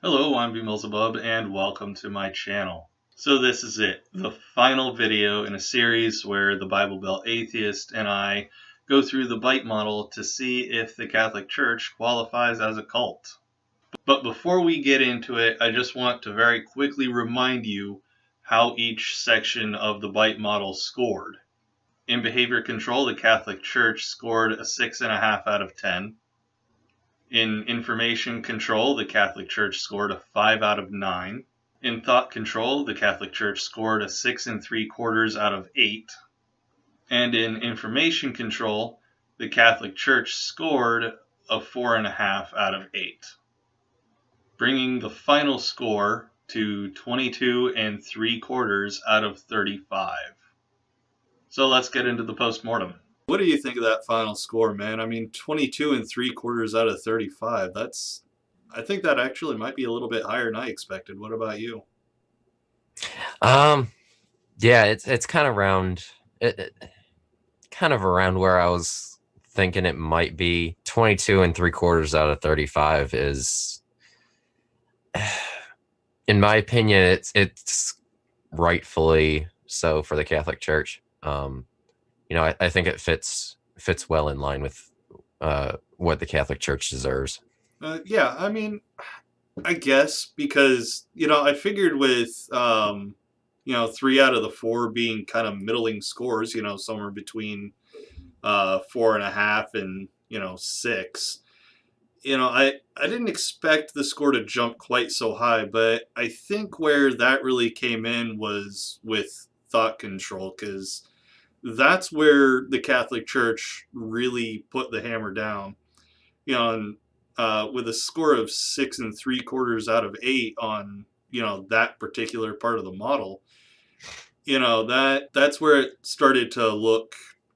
Hello, I'm BMillzebub, and welcome to my channel. So this is it, the final video in a series where the Bible Belt Atheist and I go through the bite model to see if the Catholic Church qualifies as a cult. But before we get into it, I just want to very quickly remind you how each section of the bite model scored. In behavior control, the Catholic Church scored a 6.5 out of 10. In information control, the Catholic Church scored a 5 out of 9. In thought control, the Catholic Church scored a 6.75 out of 8. And in information control, the Catholic Church scored a 4.5 out of 8, bringing the final score to 22.75 out of 35. So let's get into the post-mortem. What do you think of that final score, man? I mean, 22.75 out of 35. I think that actually might be a little bit higher than I expected. What about you? Yeah, it's kind of kind of around where I was thinking it might be. 22.75 out of 35 is, in my opinion, it's rightfully so for the Catholic Church. I think it fits well in line with what the Catholic Church deserves. Yeah, I mean, I guess because, I figured with, 3 out of the 4 being kind of middling scores, somewhere between 4.5 and, 6. I didn't expect the score to jump quite so high, but I think where that really came in was with thought control, because that's where the Catholic Church really put the hammer down. And with a score of 6.75 out of 8 on that particular part of the model, that's where it started to look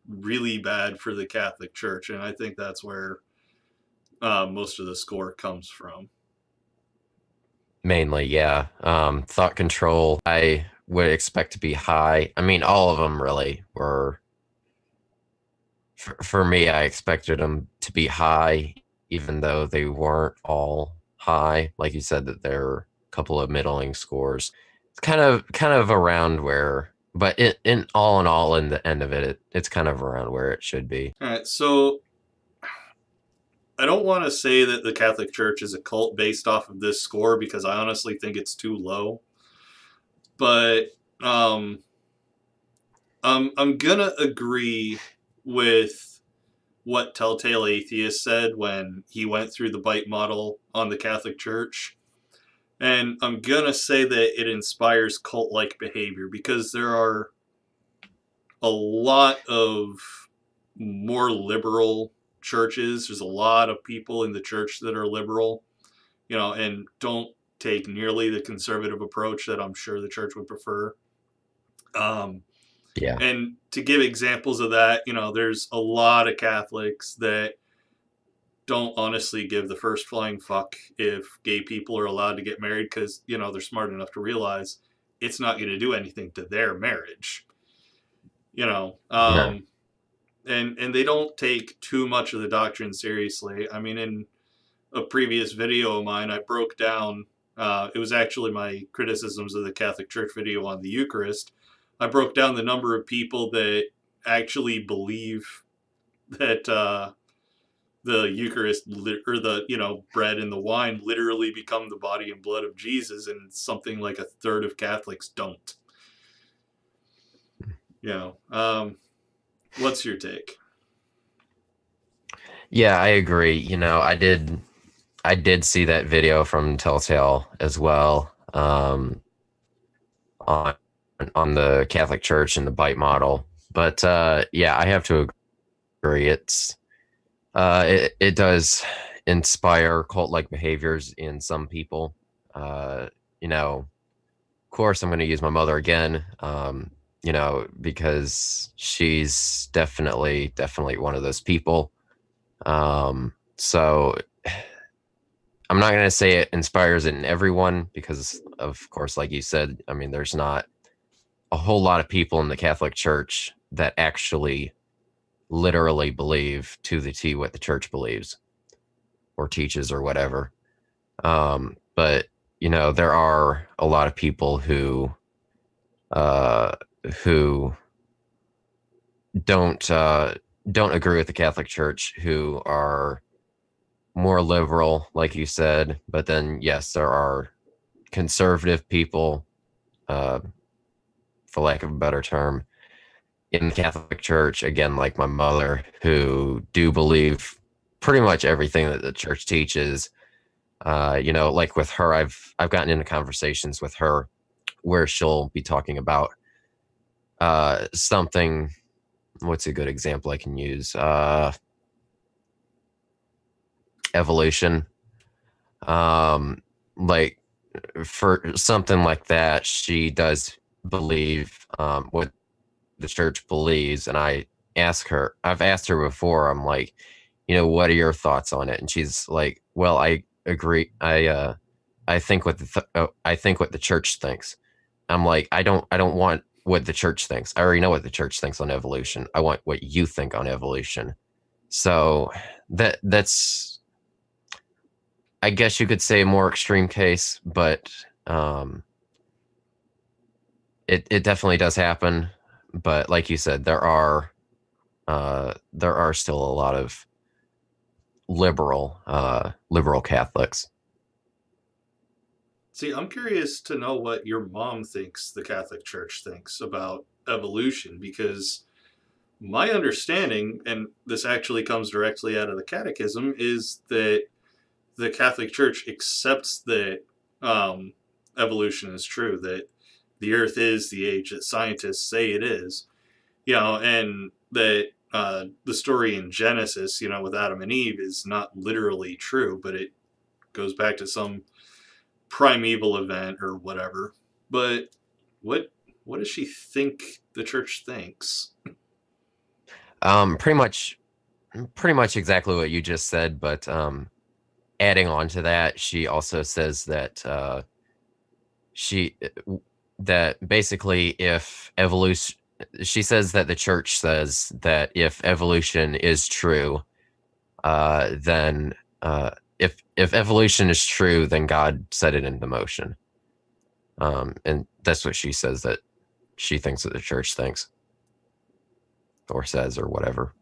really bad for the Catholic Church, and I think that's where most of the score comes from. Mainly, yeah. Thought control, I would expect to be high. I mean, all of them really were. For me, I expected them to be high, even though they weren't all high. Like you said, that there were a couple of middling scores. It's kind of around where, but in all, in the end of it, it's kind of around where it should be. All right, so I don't want to say that the Catholic Church is a cult based off of this score, because I honestly think it's too low. But I'm gonna agree with what Telltale Atheist said when he went through the bite model on the Catholic Church. And I'm gonna say that it inspires cult-like behavior, because there are a lot of more liberal churches. There's a lot of people in the church that are liberal, and don't take nearly the conservative approach that I'm sure the church would prefer. Yeah. And to give examples of that, there's a lot of Catholics that don't honestly give the first flying fuck if gay people are allowed to get married, because, they're smart enough to realize it's not going to do anything to their marriage. Yeah. And they don't take too much of the doctrine seriously. I mean, in a previous video of mine, I broke down, it was actually my criticisms of the Catholic Church video on the Eucharist. I broke down the number of people that actually believe that the Eucharist, or the bread and the wine, literally become the body and blood of Jesus, and something like a third of Catholics don't. What's your take? Yeah, I agree. I did see that video from Telltale as well, on the Catholic Church and the bite model. But yeah, I have to agree. It does inspire cult-like behaviors in some people. Of course, I'm going to use my mother again. Because she's definitely one of those people. So I'm not going to say it inspires it in everyone, because of course, like you said, I mean, there's not a whole lot of people in the Catholic Church that actually literally believe to the T what the church believes or teaches or whatever. But there are a lot of people uh, who don't don't agree with the Catholic Church, who are more liberal, like you said. But then, yes, there are conservative people, uh, for lack of a better term, in the Catholic Church, again, like my mother, who do believe pretty much everything that the church teaches. Like with her, I've gotten into conversations with her where she'll be talking about something. What's a good example I can use? Evolution. Like for something like that, she does believe what the church believes, and I've asked her before, I'm like, what are your thoughts on it? And she's like, well, I agree. I think I think what the church thinks. I'm like, I don't want what the church thinks. I already know what the church thinks on evolution. I want what you think on evolution. So that's, I guess you could say, a more extreme case, but it definitely does happen. But like you said, there are still a lot of liberal Catholics. See, I'm curious to know what your mom thinks the Catholic Church thinks about evolution, because my understanding, and this actually comes directly out of the Catechism, is that the Catholic Church accepts that evolution is true, that the Earth is the age that scientists say it is, and that the story in Genesis, with Adam and Eve, is not literally true, but it goes back to some primeval event or whatever. But what what does she think the church thinks? Pretty much exactly what you just said, but adding on to that, she also says that she that basically, if evolution, she says that the church says that if evolution is true, then if evolution is true, then God set it into motion. And that's what she says that she thinks that the church thinks or says or whatever.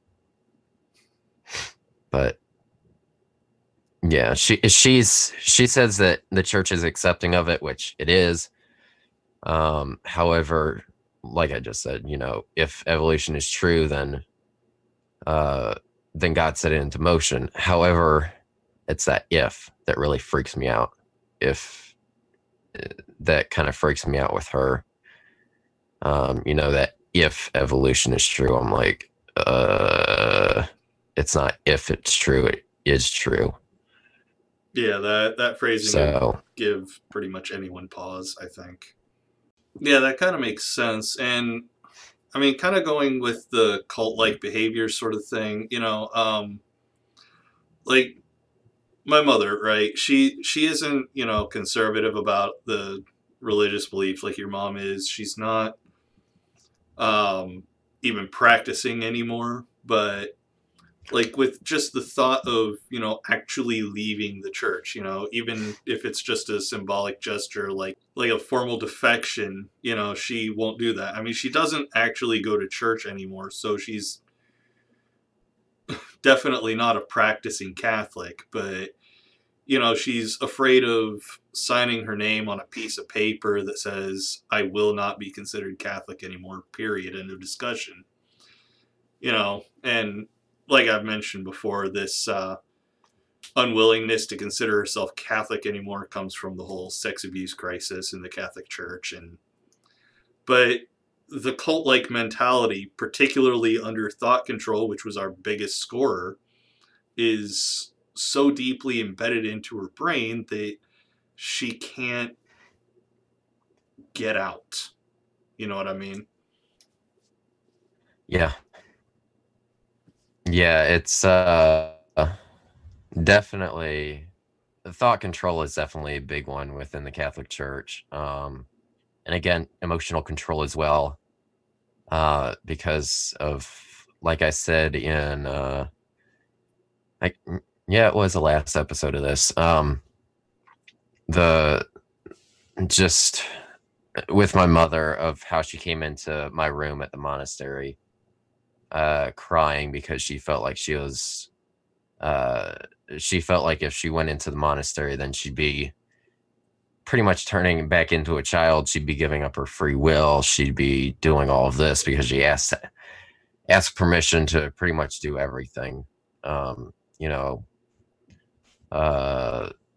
But yeah, she says that the church is accepting of it, which it is. However, like I just said, if evolution is true, then God set it into motion. However, it's that if that really freaks me out. If that kind of freaks me out with her. That if evolution is true, I'm like, it's not if it's true, it is true. Yeah, that phrasing would give pretty much anyone pause, I think. Yeah, that kind of makes sense. And I mean, kind of going with the cult-like behavior sort of thing, like my mother, right? She isn't, conservative about the religious belief like your mom is. She's not even practicing anymore, but like with just the thought of actually leaving the church, even if it's just a symbolic gesture, like a formal defection, she won't do that. I mean, she doesn't actually go to church anymore, so she's definitely not a practicing Catholic, but she's afraid of signing her name on a piece of paper that says I will not be considered Catholic anymore, period, end of discussion. And like I've mentioned before, this unwillingness to consider herself Catholic anymore comes from the whole sex abuse crisis in the Catholic Church. But the cult-like mentality, particularly under thought control, which was our biggest scorer, is so deeply embedded into her brain that she can't get out. You know what I mean? Yeah. Yeah, it's definitely, thought control is definitely a big one within the Catholic Church. And again, emotional control as well. Because of, like I said in like, yeah, it was the last episode of this. The just with my mother of how she came into my room at the monastery, crying because she felt like she felt like if she went into the monastery, then she'd be pretty much turning back into a child. She'd be giving up her free will. She'd be doing all of this because she asked permission to pretty much do everything. You know,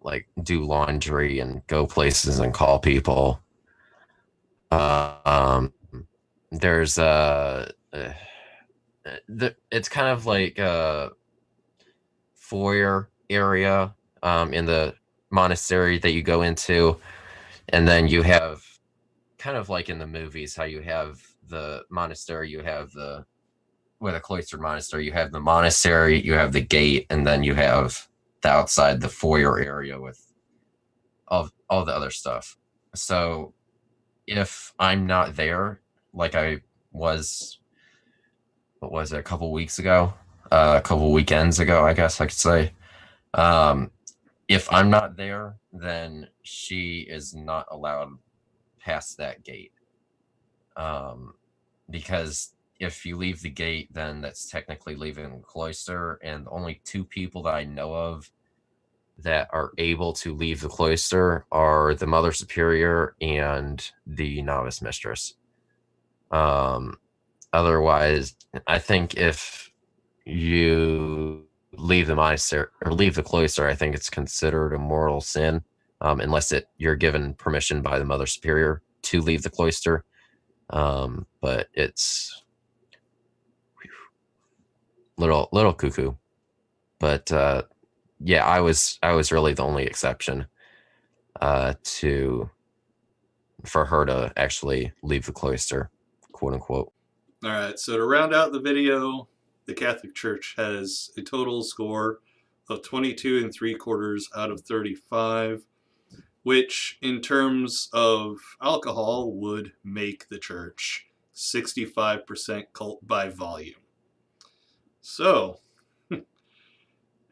like do laundry and go places and call people. Um, there's it's kind of like a foyer area in the monastery that you go into, and then you have kind of like in the movies how you have the monastery, you have the with a cloistered monastery, you have the monastery, you have the gate, and then you have the outside, the foyer area with all the other stuff. So if I'm not there, like I was, what was it, a couple weeks ago, a couple weekends ago, I guess I could say. Um, if I'm not there, then she is not allowed past that gate. Because if you leave the gate, then that's technically leaving the cloister, and only two people that I know of that are able to leave the cloister are the Mother Superior and the Novice Mistress. Otherwise, I think if you leave the monastery or leave the cloister, I think it's considered a mortal sin, unless you're given permission by the Mother Superior to leave the cloister. But it's little cuckoo. But yeah, I was really the only exception to for her to actually leave the cloister, quote unquote. All right, so to round out the video, the Catholic Church has a total score of 22.75 out of 35, which in terms of alcohol would make the church 65% cult by volume. So,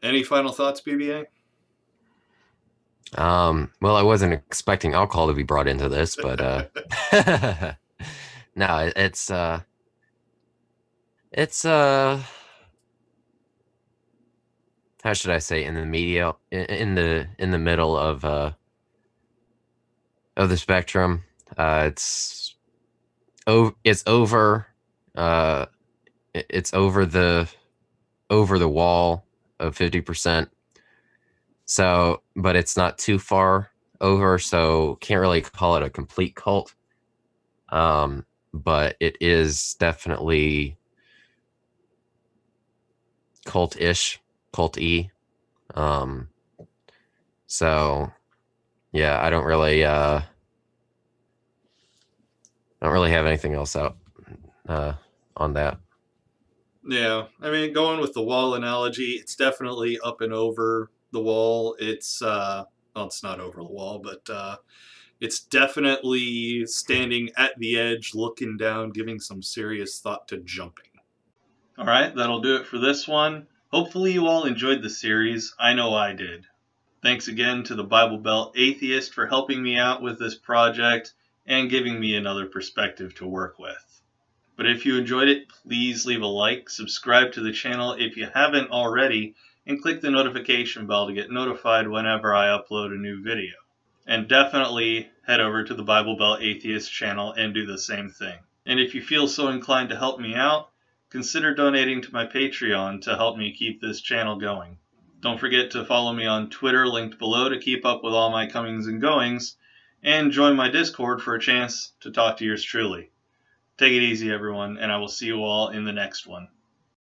any final thoughts, BBA? Well, I wasn't expecting alcohol to be brought into this, but no, it's how should I say, in the media, in the middle of the spectrum. It's over it's over the wall of 50%. So, but it's not too far over, so can't really call it a complete cult. But it is definitely cult-ish, cult-y. So yeah, I don't really have anything else out on that. Yeah, I mean, going with the wall analogy, it's definitely up and over the wall. It's well, it's not over the wall, but it's definitely standing at the edge, looking down, giving some serious thought to jumping. All right, that'll do it for this one. Hopefully you all enjoyed the series. I know I did. Thanks again to the Bible Belt Atheist for helping me out with this project and giving me another perspective to work with. But if you enjoyed it, please leave a like, subscribe to the channel if you haven't already, and click the notification bell to get notified whenever I upload a new video. And definitely head over to the Bible Belt Atheist channel and do the same thing. And if you feel so inclined to help me out, consider donating to my Patreon to help me keep this channel going. Don't forget to follow me on Twitter, linked below, to keep up with all my comings and goings, and join my Discord for a chance to talk to yours truly. Take it easy, everyone, and I will see you all in the next one.